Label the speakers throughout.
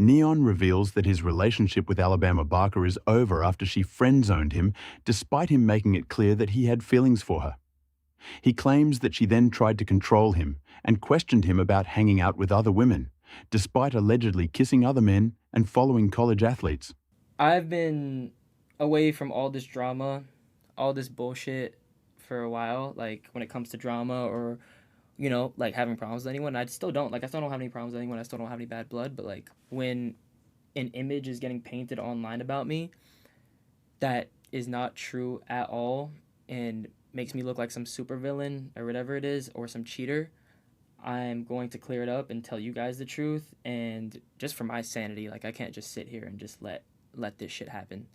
Speaker 1: Neon reveals that his relationship with Alabama Barker is over after she friend-zoned him, despite him making it clear that he had feelings for her. He claims that she then tried to control him and questioned him about hanging out with other women, despite allegedly kissing other men and following college athletes.
Speaker 2: I've been away from all this drama, all this bullshit for a while. Like when it comes to drama or like having problems with anyone, I still don't. Like I still don't have any problems with anyone. I still don't have any bad blood. But like when an image is getting painted online about me that is not true at all and makes me look like some supervillain or whatever it is or some cheater, I'm going to clear it up and tell you guys the truth. And just for my sanity, like I can't just sit here and just let this shit happen.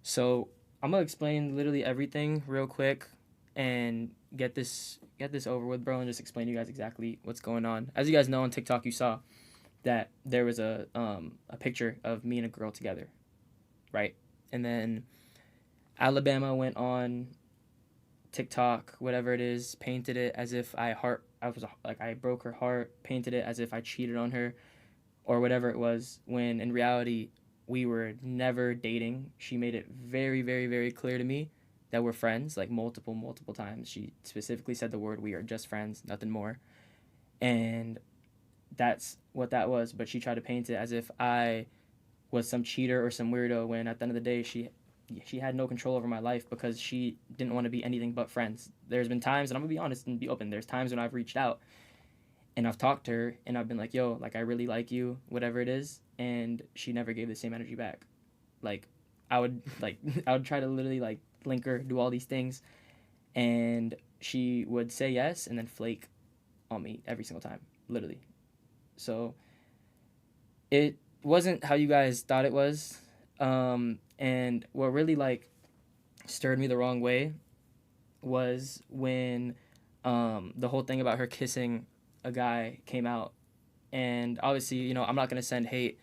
Speaker 2: So I'm gonna explain literally everything real quick and get this over with, bro, and just explain to you guys exactly what's going on. As you guys know on TikTok, you saw that there was a picture of me and a girl together, right? And then Alabama went on TikTok, whatever it is, painted it as if I broke her heart, painted it as if I cheated on her or whatever it was, when in reality we were never dating. She made it very, very, very clear to me that we're friends, like multiple times. She specifically said the word, we are just friends, nothing more. And that's what that was. But she tried to paint it as if I was some cheater or some weirdo, when at the end of the day she had no control over my life because she didn't want to be anything but friends. There's been times, and I'm gonna be honest and be open, there's times when I've reached out and I've talked to her and I've been like, yo, like I really like you, whatever it is, and she never gave the same energy back. Like I would like I would try to literally like link her, do all these things, and she would say yes and then flake on me every single time, literally. So it wasn't how you guys thought it was. And what really like stirred me the wrong way was when the whole thing about her kissing a guy came out. And obviously, I'm not going to send hate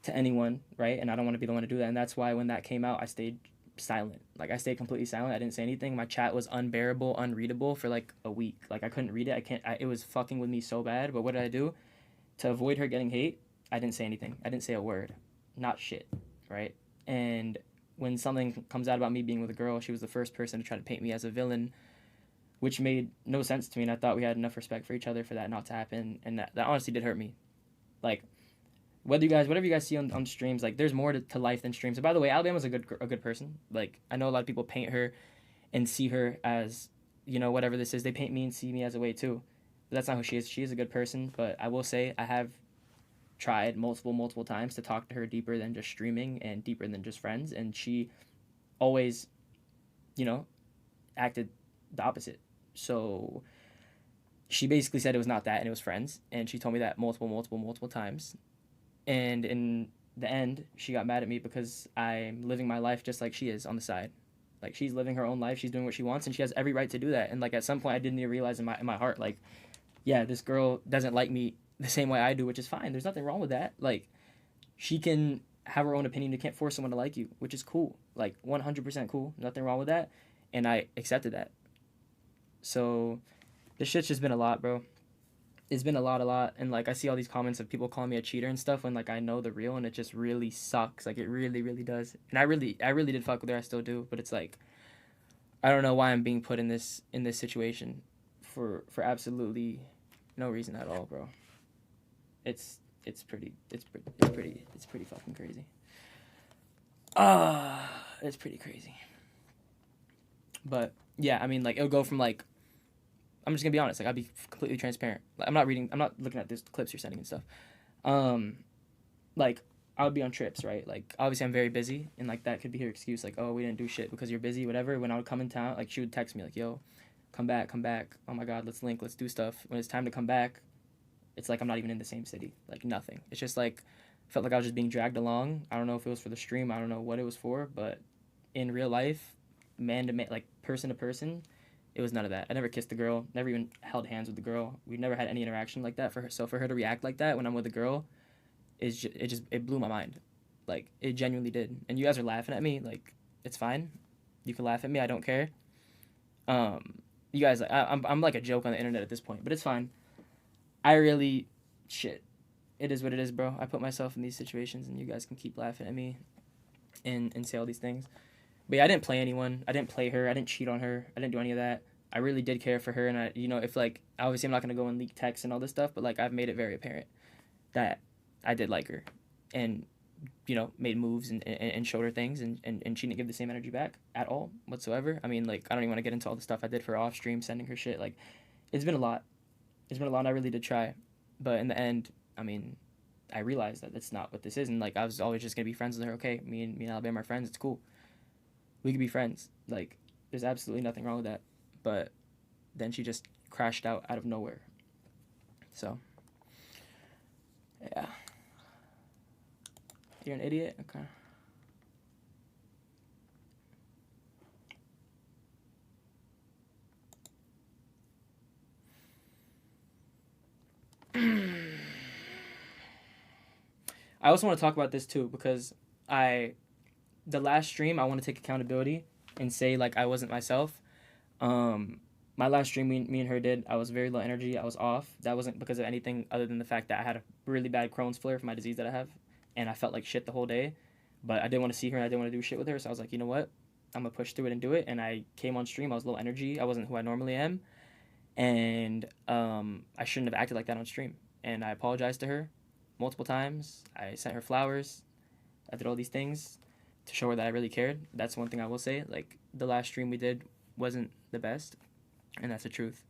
Speaker 2: to anyone, right? And I don't want to be the one to do that. And that's why when that came out, I stayed silent. Like I stayed completely silent. I didn't say anything. My chat was unbearable, unreadable for like a week. Like I couldn't read it. It was fucking with me so bad. But what did I do to avoid her getting hate? I didn't say anything. I didn't say a word. Not shit, right? And when something comes out about me being with a girl, she was the first person to try to paint me as a villain, which made no sense to me. And I thought we had enough respect for each other for that not to happen. And that honestly did hurt me. Like, whatever you guys see on streams, like, there's more to life than streams. And by the way, Alabama's a good person. Like, I know a lot of people paint her and see her as, whatever this is. They paint me and see me as a way too. But that's not who she is. She is a good person. But I will say I have tried multiple times to talk to her deeper than just streaming and deeper than just friends, and she always acted the opposite. So she basically said it was not that and it was friends, and she told me that multiple times. And in the end, she got mad at me because I'm living my life just like she is on the side. Like, she's living her own life, she's doing what she wants, and she has every right to do that. And like at some point I didn't even realize in my heart, like, yeah, this girl doesn't like me the same way I do, which is fine. There's nothing wrong with that. Like, she can have her own opinion. You can't force someone to like you, which is cool. Like, 100% cool. Nothing wrong with that. And I accepted that. So this shit's just been a lot, bro. It's been a lot. And like, I see all these comments of people calling me a cheater and stuff when like I know the real, and it just really sucks. Like, it really does. And I really did fuck with her. I still do. But it's like, I don't know why I'm being put in this situation for absolutely no reason at all, bro. It's pretty fucking crazy. It's pretty crazy. But yeah, I mean, like, it'll go from like, I'm just gonna be honest, like, I'll be completely transparent. Like, I'm not looking at this clips you're sending and stuff. Like, I would be on trips, right? Like, obviously I'm very busy, and like that could be her excuse, like, oh, we didn't do shit because you're busy, whatever. When I would come in town, like, she would text me like, yo, come back. Oh my god, let's link, let's do stuff. When it's time to come back, it's like I'm not even in the same city. Like, nothing. It's just like, felt like I was just being dragged along. I don't know if it was for the stream. I don't know what it was for. But in real life, man to man, like person to person, it was none of that. I never kissed the girl. Never even held hands with the girl. We never had any interaction like that for her. So for her to react like that when I'm with a girl, it blew my mind. Like, it genuinely did. And you guys are laughing at me. Like, it's fine. You can laugh at me. I don't care. You guys, I'm like a joke on the internet at this point. But it's fine. I really, shit, it is what it is, bro. I put myself in these situations, and you guys can keep laughing at me and say all these things. But yeah, I didn't play anyone. I didn't play her. I didn't cheat on her. I didn't do any of that. I really did care for her, and if like obviously I'm not gonna go and leak texts and all this stuff, but like I've made it very apparent that I did like her, and made moves and showed her things, and she didn't give the same energy back at all whatsoever. I mean, like I don't even want to get into all the stuff I did for her off stream, sending her shit. Like it's been a lot. It's been a lot. And I really did try, but in the end, I mean, I realized that that's not what this is, and like I was always just gonna be friends with her. Okay, me and Alabama are friends. It's cool. We could be friends. Like there's absolutely nothing wrong with that. But then she just crashed out of nowhere. So yeah, you're an idiot. Okay. I also want to talk about this too because the last stream I want to take accountability and say like I wasn't myself. My last stream me and her did, I was very low energy. I was off. That wasn't because of anything other than the fact that I had a really bad Crohn's flare for my disease that I have, and I felt like shit the whole day. But I didn't want to see her, and I didn't want to do shit with her. So I was like, you know what? I'm gonna push through it and do it. And I came on stream. I was low energy. I wasn't who I normally am, and I shouldn't have acted like that on stream. And I apologized to her multiple times. I sent her flowers. I did all these things to show her that I really cared. That's one thing I will say. Like the last stream we did wasn't the best, and that's the truth.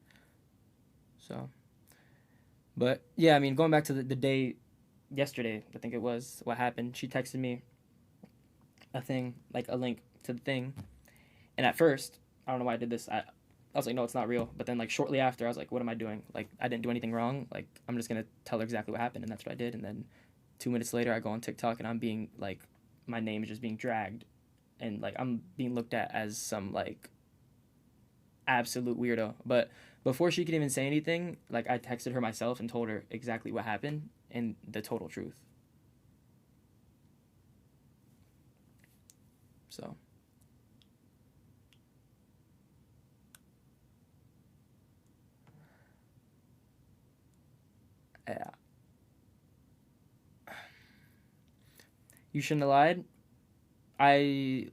Speaker 2: So, but yeah, I mean, going back to the day yesterday, I think it was what happened. She texted me a thing, like a link to the thing, and at first, I don't know why I did this. I was like, no, it's not real. But then, like shortly after, I was like, what am I doing? Like, I didn't do anything wrong. Like, I'm just gonna tell her exactly what happened, and that's what I did. And then 2 minutes later, I go on TikTok, and I'm being like, my name is just being dragged, and like I'm being looked at as some like absolute weirdo. But before she could even say anything, like I texted her myself and told her exactly what happened and the total truth. So yeah, you shouldn't have lied. I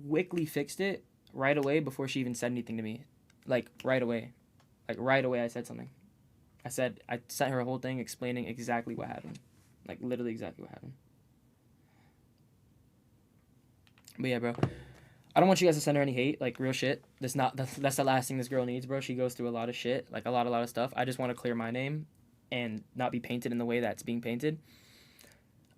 Speaker 2: quickly fixed it right away before she even said anything to me. Like right away. Like right away I said something. I sent her a whole thing explaining exactly what happened. Like literally exactly what happened. But yeah, bro. I don't want you guys to send her any hate, like real shit. That's the last thing this girl needs, bro. She goes through a lot of shit, like a lot of stuff. I just want to clear my name and not be painted in the way that's being painted.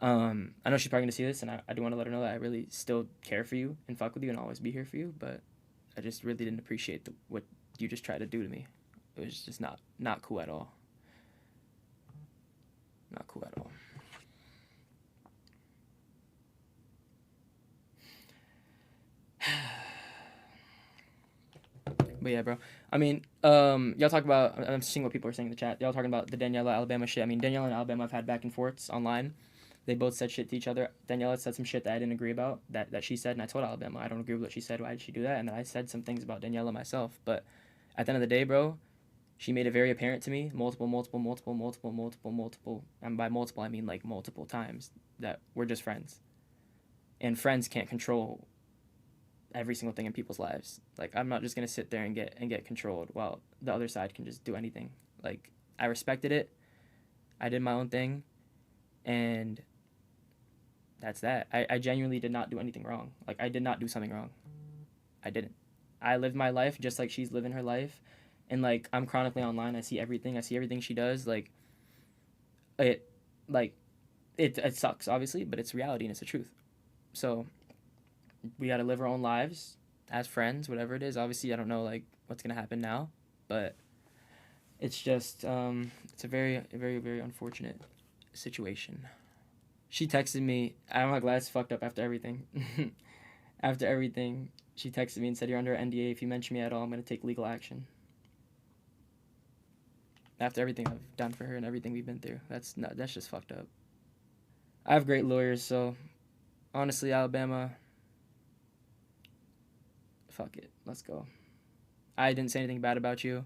Speaker 2: I know she's probably gonna see this, and I do want to let her know that I really still care for you and fuck with you and always be here for you. But I just really didn't appreciate what you just tried to do to me. It was just not cool at all. Not cool at all. But yeah, bro. I mean, y'all talk about. I'm seeing what people are saying in the chat. Y'all talking about the Daniela Alabama shit. I mean, Daniela and Alabama have had back and forths online. They both said shit to each other. Daniela said some shit that I didn't agree about that she said, and I told Alabama I don't agree with what she said. Why did she do that? And then I said some things about Daniela myself. But at the end of the day, bro, she made it very apparent to me multiple, and by multiple I mean like multiple times that we're just friends, and friends can't control every single thing in people's lives. Like I'm not just gonna sit there and get controlled while the other side can just do anything. Like I respected it. I did my own thing, and that's that. I genuinely did not do anything wrong. Like I did not do something wrong. I didn't. I lived my life just like she's living her life, and like I'm chronically online. I see everything. I see everything she does. It, like, it sucks obviously, but it's reality and it's the truth. So we got to live our own lives as friends, whatever it is. Obviously, I don't know like what's gonna happen now, but it's just it's a very very unfortunate situation. She texted me. I'm not glad it's fucked up after everything. After everything, she texted me and said, "You're under NDA. If you mention me at all, I'm gonna take legal action." After everything I've done for her and everything we've been through, that's just fucked up. I have great lawyers, so honestly, Alabama, fuck it, let's go. I didn't say anything bad about you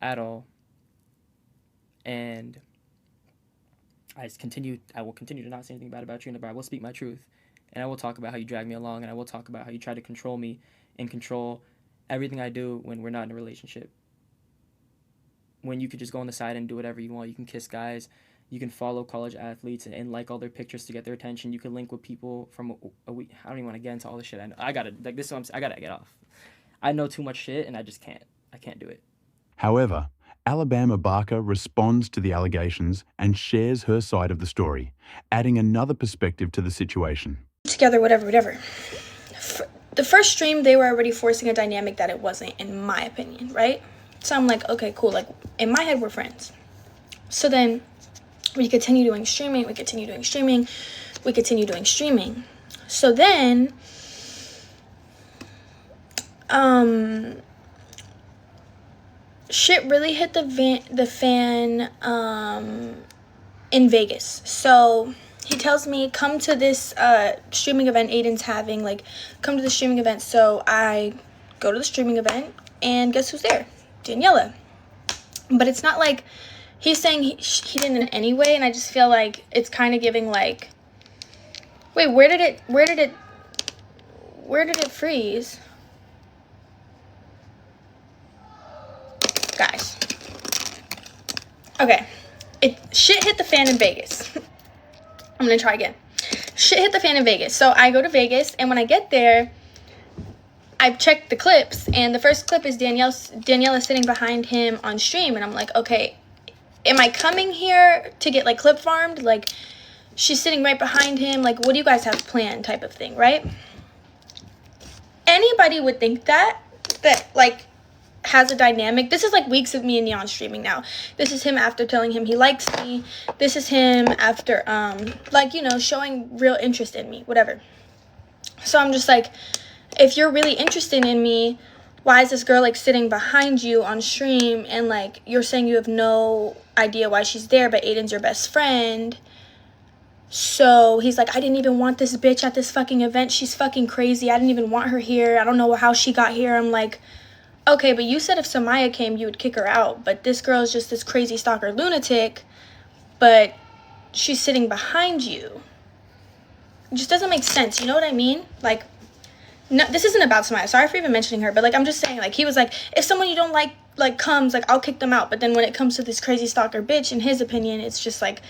Speaker 2: at all, and I will continue to not say anything bad about you, but I will speak my truth, and I will talk about how you drag me along, and I will talk about how you try to control me and control everything I do when we're not in a relationship. When you could just go on the side and do whatever you want. You can kiss guys, you can follow college athletes and like all their pictures to get their attention. You can link with people from a week. I don't even want to get into all this shit. I gotta like this. Is what I'm, I gotta get off. I know too much shit, and I just can't. I can't do it.
Speaker 1: However, Alabama Barker responds to the allegations and shares her side of the story, adding another perspective to the situation.
Speaker 3: Together, whatever. The first stream, they were already forcing a dynamic that it wasn't, in my opinion, right? So I'm like, okay, cool. Like, in my head, we're friends. So then we continue doing streaming. So then, shit really hit the fan in Vegas. So he tells me, come to this streaming event Aiden's having, like, come to the streaming event. So I go to the streaming event, and guess who's there? Daniela. But it's not like he's saying he didn't in any way, and I just feel like it's kind of giving like, wait, where did it freeze? Guys. Okay. Shit hit the fan in Vegas. I'm gonna try again. Shit hit the fan in Vegas. So I go to Vegas, and when I get there, I've checked the clips, and the first clip is Daniela sitting behind him on stream, and I'm like, okay, am I coming here to get, like, clip farmed? Like, she's sitting right behind him. Like, what do you guys have planned type of thing, right? Anybody would think that, like, has a dynamic. This is, like, weeks of me and N3on streaming now. This is him after telling him he likes me. This is him after, like, you know, showing real interest in me, whatever. So I'm just like, if you're really interested in me, why is this girl, like, sitting behind you on stream, and, like, you're saying you have no idea why she's there, but Aiden's your best friend? So he's like, I didn't even want this bitch at this fucking event. She's fucking crazy. I didn't even want her here. I don't know how she got here. I'm like, okay, but you said if Samaya came, you would kick her out. But this girl's just this crazy stalker lunatic, but she's sitting behind you. It just doesn't make sense. You know what I mean? Like, no, this isn't about Samaya. Sorry for even mentioning her, but, like, I'm just saying, like, he was like, if someone you don't like comes, like, I'll kick them out. But then when it comes to this crazy stalker bitch, in his opinion, it's just like,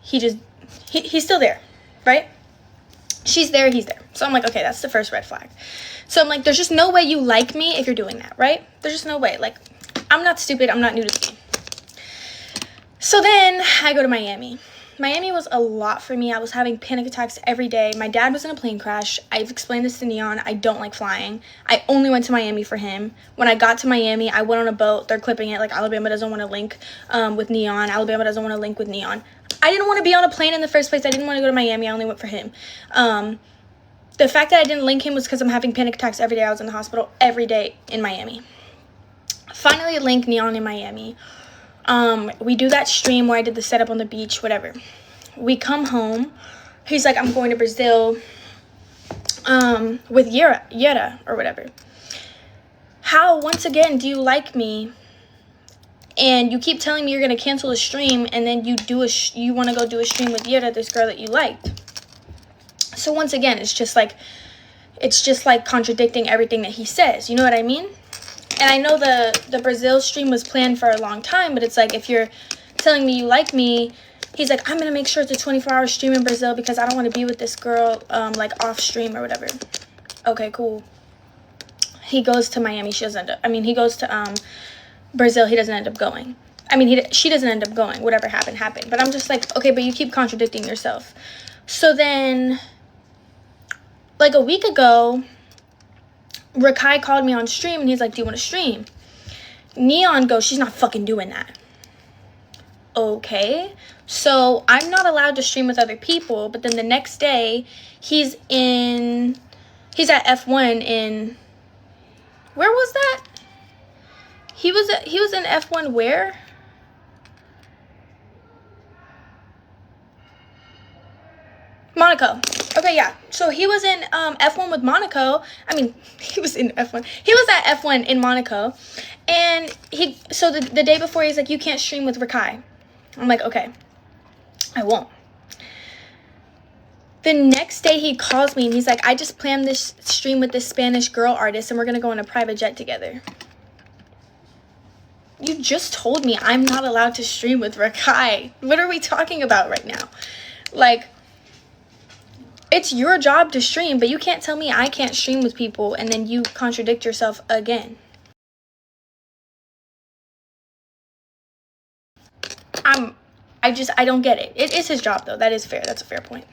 Speaker 3: he's still there, right? She's there, he's there. So I'm like, okay, that's the first red flag. So I'm like, there's just no way you like me if you're doing that, right? There's just no way. Like, I'm not stupid. I'm not new to the game. So then I go to Miami. Miami was a lot for me. I was having panic attacks every day. My dad was in a plane crash. I've explained this to N3on. I don't like flying. I only went to Miami for him. When I got to Miami, I went on a boat. They're clipping it. Like, Alabama doesn't want to link with N3on. Alabama doesn't want to link with N3on. I didn't want to be on a plane in the first place. I didn't want to go to Miami. I only went for him. The fact that I didn't link him was because I'm having panic attacks every day. I was in the hospital every day in Miami. Finally link N3on in Miami. We do that stream where I did the setup on the beach, whatever. We come home. He's like, I'm going to Brazil with Yera or whatever. How, once again, do you like me? And you keep telling me you're going to cancel a stream, and then you want to go do a stream with Yera, this girl that you liked. So once again, it's just like contradicting everything that he says. You know what I mean? And I know the Brazil stream was planned for a long time, but it's like, if you're telling me you like me, he's like, I'm going to make sure it's a 24-hour stream in Brazil because I don't want to be with this girl, like, off stream or whatever. Okay, cool. He goes to Miami. She doesn't end up, he goes to Brazil. He doesn't end up going. She doesn't end up going. Whatever happened. But I'm just like, okay, but you keep contradicting yourself. So then, like, a week ago, Rakai called me on stream, and he's like, do you want to stream? N3on goes, she's not fucking doing that. Okay. So I'm not allowed to stream with other people, but then the next day, he's at F1 in, where was that? He was in F1 where? Monaco. Okay, yeah. So he was in F1 with Monaco. He was in F1. He was at F1 in Monaco. And so the day before, he's like, you can't stream with Rakai. I'm like, okay. I won't. The next day he calls me and he's like, I just planned this stream with this Spanish girl artist and we're going to go on a private jet together. You just told me I'm not allowed to stream with Rakai. What are we talking about right now? Like, it's your job to stream, but you can't tell me I can't stream with people and then you contradict yourself again. I don't get it. It is his job though. That is fair. That's a fair point.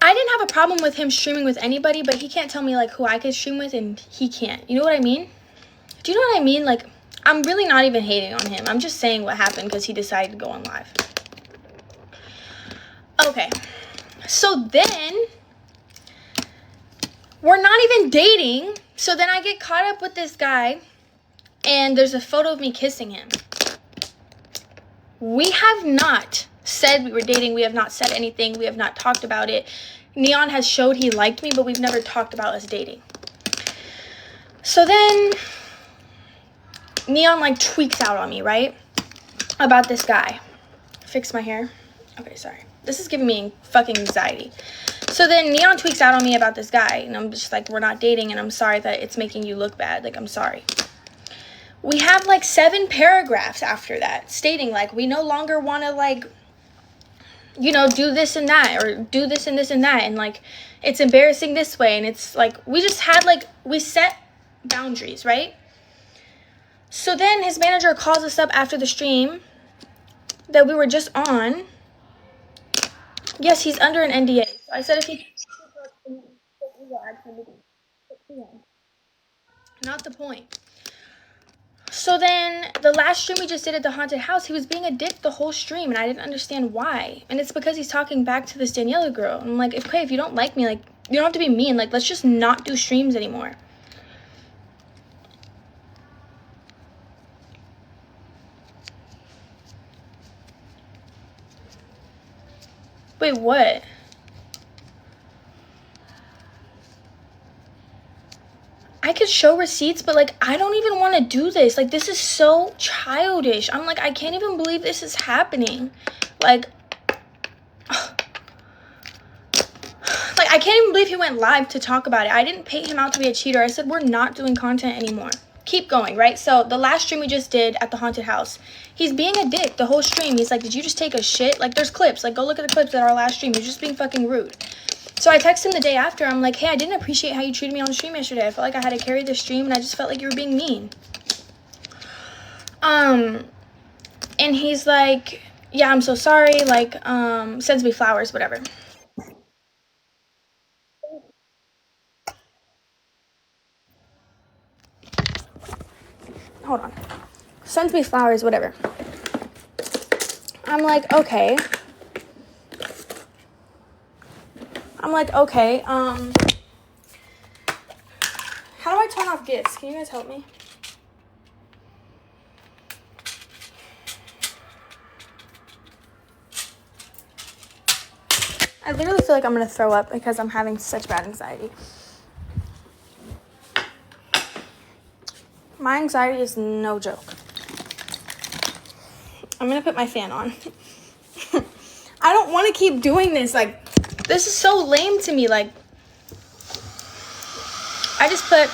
Speaker 3: I didn't have a problem with him streaming with anybody, but he can't tell me like who I could stream with and he can't. You know what I mean? Do you know what I mean? Like, I'm really not even hating on him. I'm just saying what happened because he decided to go on live. Okay. So then we're not even dating. So then I get caught up with this guy and there's a photo of me kissing him. We have not said we were dating. We have not said anything. We have not talked about it. N3on has showed he liked me, but we've never talked about us dating. So then N3on like tweaks out on me, right? About this guy. Fix my hair. Okay, sorry. This is giving me fucking anxiety. So then N3on tweaks out on me about this guy. And I'm just like, we're not dating and I'm sorry that it's making you look bad. Like, I'm sorry. We have like 7 paragraphs after that stating like we no longer want to like, you know, do this and that or do this and this and that. And like, it's embarrassing this way. And it's like, we just had like, we set boundaries, right? So then his manager calls us up after the stream that we were just on. Yes, he's under an NDA. So I said if he... Not the point. So then the last stream we just did at the haunted house, he was being a dick the whole stream and I didn't understand why. And it's because he's talking back to this Daniela girl. And I'm like, okay, if you don't like me, like, you don't have to be mean. Like, let's just not do streams anymore. Wait, what? I could show receipts, but like, I don't even want to do this. Like, this is so childish. I'm like, I can't even believe this is happening. Like, I can't even believe he went live to talk about it. I didn't pay him out to be a cheater. I said, we're not doing content anymore. Keep going, right? So the last stream we just did at the haunted house, he's being a dick the whole stream. He's like, did you just take a shit? Like, there's clips. Like, go look at the clips at our last stream. He's just being fucking rude. So I texted him the day after. I'm like, hey, I didn't appreciate how you treated me on the stream yesterday. I felt like I had to carry the stream, and I just felt like you were being mean. And he's like, yeah, I'm so sorry. Like, sends me flowers, whatever. Hold on. Sends me flowers, whatever. I'm like, okay. How do I turn off gifts? Can you guys help me? I literally feel like I'm gonna throw up because I'm having such bad anxiety. My anxiety is no joke. I'm gonna put my fan on. I don't want to keep doing this. Like, this is so lame to me. Like, I just put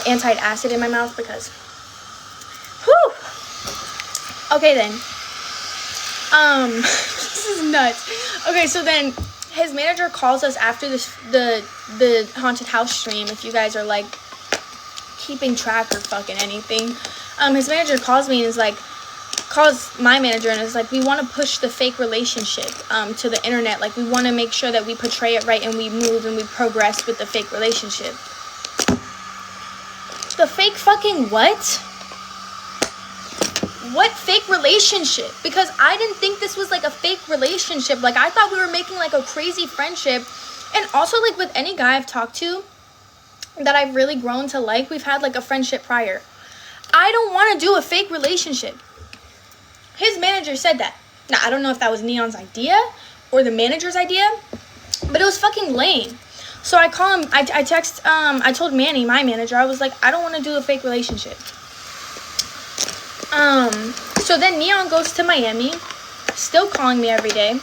Speaker 3: antacid in my mouth because, whew. Okay then. This is nuts. Okay, so then his manager calls us after the haunted house stream. If you guys are like keeping track or fucking anything, his manager calls me and is like, calls my manager and is like, we want to push the fake relationship to the internet. Like, we want to make sure that we portray it right and we move and we progress with the fake relationship. The fake fucking what? What fake relationship? Because I didn't think this was like a fake relationship. Like, I thought we were making like a crazy friendship. And also, like, with any guy I've talked to that I've really grown to like, we've had like a friendship prior. I don't want to do a fake relationship. His manager said that. Now, I don't know if that was N3on's idea or the manager's idea, but it was fucking lame. So I call him, I told Manny, my manager, I was like, I don't want to do a fake relationship. So then N3on goes to Miami still calling me every day,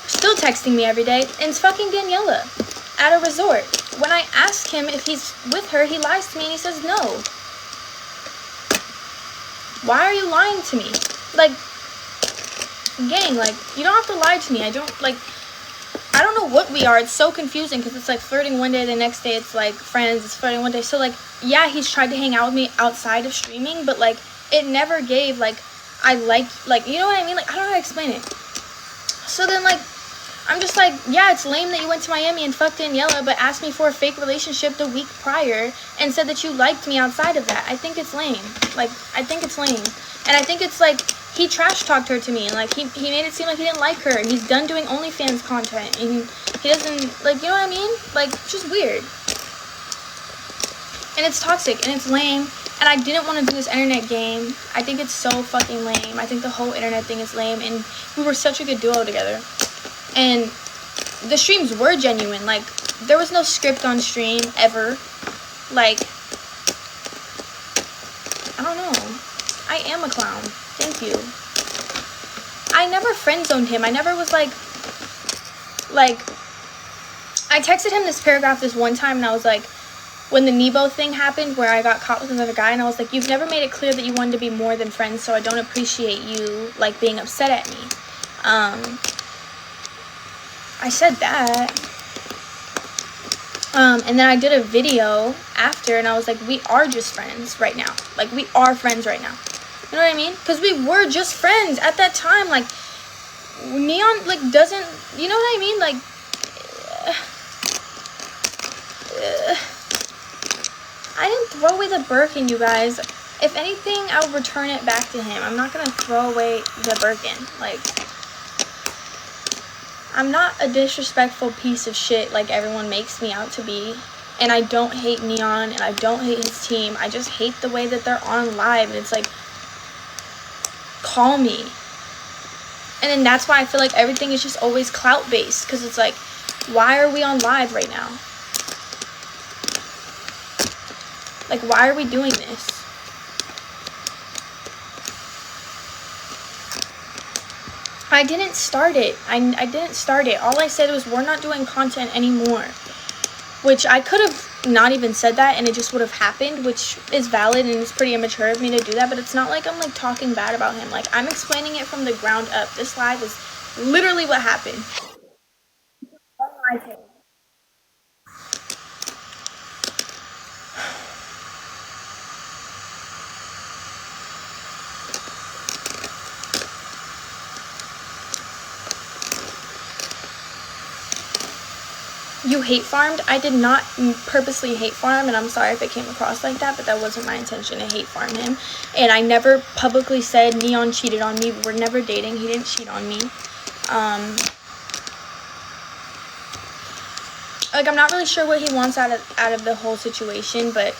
Speaker 3: still texting me every day, and it's fucking Daniela at a resort. When I ask him if he's with her, he lies to me and he says no. Why are you lying to me? Like, gang, like, you don't have to lie to me. I don't know what we are. It's so confusing because it's like flirting one day, the next day it's like friends, it's flirting one day. So like, yeah, he's tried to hang out with me outside of streaming, but like, it never gave like, I like, you know what I mean? Like, I don't know how to explain it. So then like, I'm just like, yeah, it's lame that you went to Miami and fucked Daniela, but asked me for a fake relationship the week prior and said that you liked me outside of that. I think it's lame. Like, I think it's lame. And I think it's like, he trash talked her to me, and like, he made it seem like he didn't like her, and he's done doing OnlyFans content, and he doesn't, like, you know what I mean? Like, it's just weird. And it's toxic, and it's lame, and I didn't want to do this internet game. I think it's so fucking lame. I think the whole internet thing is lame, and we were such a good duo together. And the streams were genuine. Like, there was no script on stream, ever. Like, I don't know. I am a clown. Thank you. I never friend-zoned him. I never was like, I texted him this paragraph this one time, and I was like, when the Nebo thing happened, where I got caught with another guy, and I was like, you've never made it clear that you wanted to be more than friends, so I don't appreciate you, like, being upset at me. I said that. And then I did a video after, and I was like, we are just friends right now. Like, we are friends right now. You know what I mean? Because we were just friends at that time. Like, N3on, like, doesn't, you know what I mean? Like, I didn't throw away the Birkin, you guys. If anything, I'll return it back to him. I'm not going to throw away the Birkin. Like, I'm not a disrespectful piece of shit like everyone makes me out to be. And I don't hate N3on, and I don't hate his team. I just hate the way that they're on live. And it's like, call me. And then that's why I feel like everything is just always clout based, because it's like, why are we on live right now? Like, why are we doing this? I didn't start it. I didn't start it. All I said was, we're not doing content anymore. Which I could have not even said that, and it just would have happened, which is valid, and it's pretty immature of me to do that, but it's not like I'm, like, talking bad about him. Like, I'm explaining it from the ground up. This live is literally what happened. On my page. You hate farmed? I did not purposely hate farm, and I'm sorry if it came across like that, but that wasn't my intention to hate farm him. And I never publicly said N3on cheated on me. We're never dating. He didn't cheat on me. Like, I'm not really sure what he wants out of the whole situation, but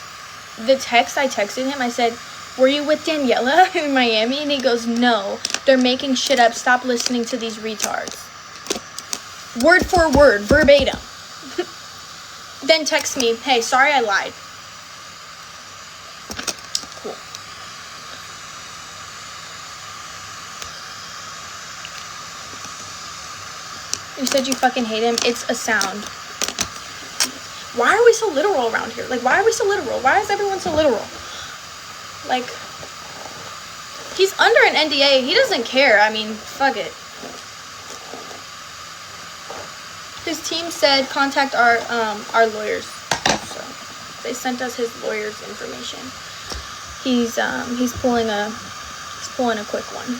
Speaker 3: the text I texted him, I said, were you with Daniela in Miami? And he goes, no, they're making shit up. Stop listening to these retards. Word for word, verbatim. Then text me, hey, sorry I lied. Cool. You said you fucking hate him. It's a sound. Why are we so literal around here? Like, why are we so literal? Why is everyone so literal? Like, he's under an NDA. He doesn't care. I mean, fuck it. His team said contact our lawyers. So they sent us his lawyer's information. He's pulling a quick one.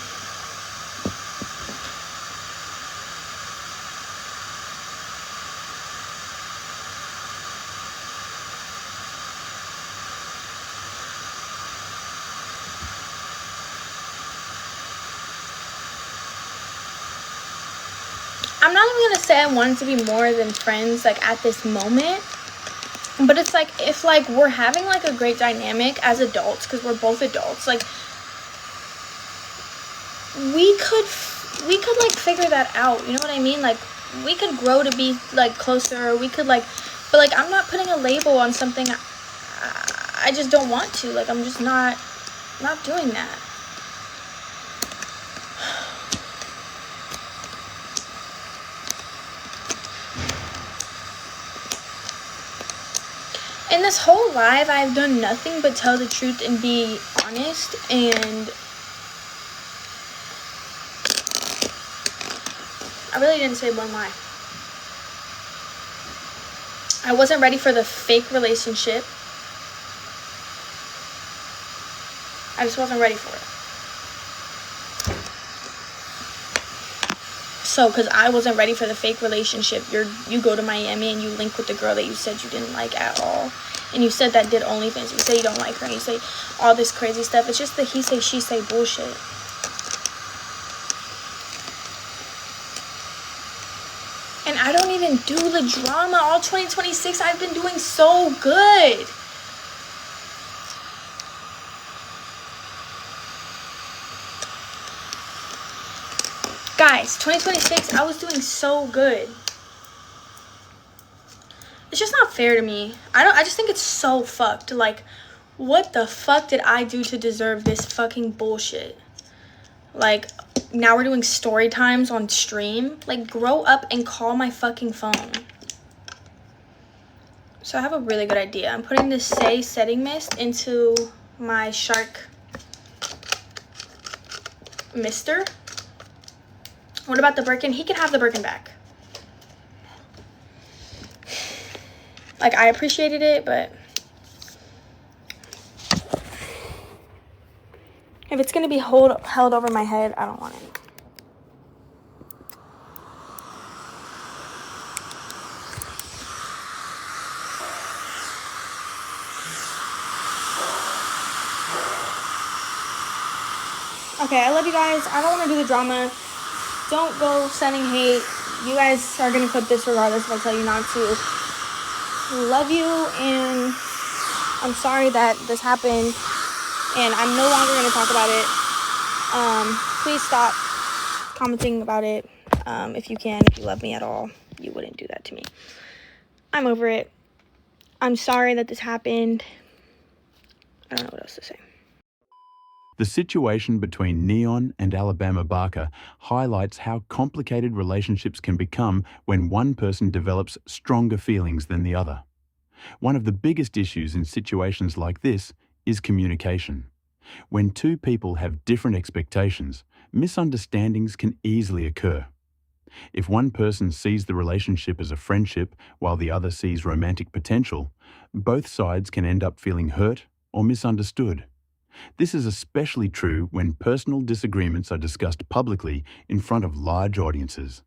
Speaker 3: I'm not even gonna say I wanted to be more than friends, like, at this moment, but it's like, if, like, we're having, like, a great dynamic as adults, because we're both adults, like, we could, like, figure that out, you know what I mean? Like, we could grow to be, like, closer, or we could, like, but, like, I'm not putting a label on something I just don't want to, like, I'm just not doing that. In this whole live, I've done nothing but tell the truth and be honest, and I really didn't say one lie. I wasn't ready for the fake relationship. I just wasn't ready for it. So, because I wasn't ready for the fake relationship, you go to Miami and you link with the girl that you said you didn't like at all. And you said that did OnlyFans. You say you don't like her. And you say all this crazy stuff. It's just the he say, she say bullshit. And I don't even do the drama. All 2026, I've been doing so good. Guys, 2026, I was doing so good. It's just not fair to me. I just think it's so fucked. Like, what the fuck did I do to deserve this fucking bullshit? Like, now we're doing story times on stream. Like, grow up and call my fucking phone. So I have a really good idea. I'm putting this Say setting mist into my Shark mister. What about the Birkin? He can have the Birkin back. Like, I appreciated it, but if it's gonna be held over my head, I don't want it. Okay, I love you guys. I don't want to do the drama. Don't go sending hate. You guys are gonna clip this regardless if I tell you not to. Love you, and I'm sorry that this happened, and I'm no longer gonna talk about it. Please stop commenting about it. If you can, if you love me at all, you wouldn't do that to me. I'm over it. I'm sorry that this happened. I don't know what else to say.
Speaker 1: The situation between N3on and Alabama Barker highlights how complicated relationships can become when one person develops stronger feelings than the other. One of the biggest issues in situations like this is communication. When two people have different expectations, misunderstandings can easily occur. If one person sees the relationship as a friendship while the other sees romantic potential, both sides can end up feeling hurt or misunderstood. This is especially true when personal disagreements are discussed publicly in front of large audiences.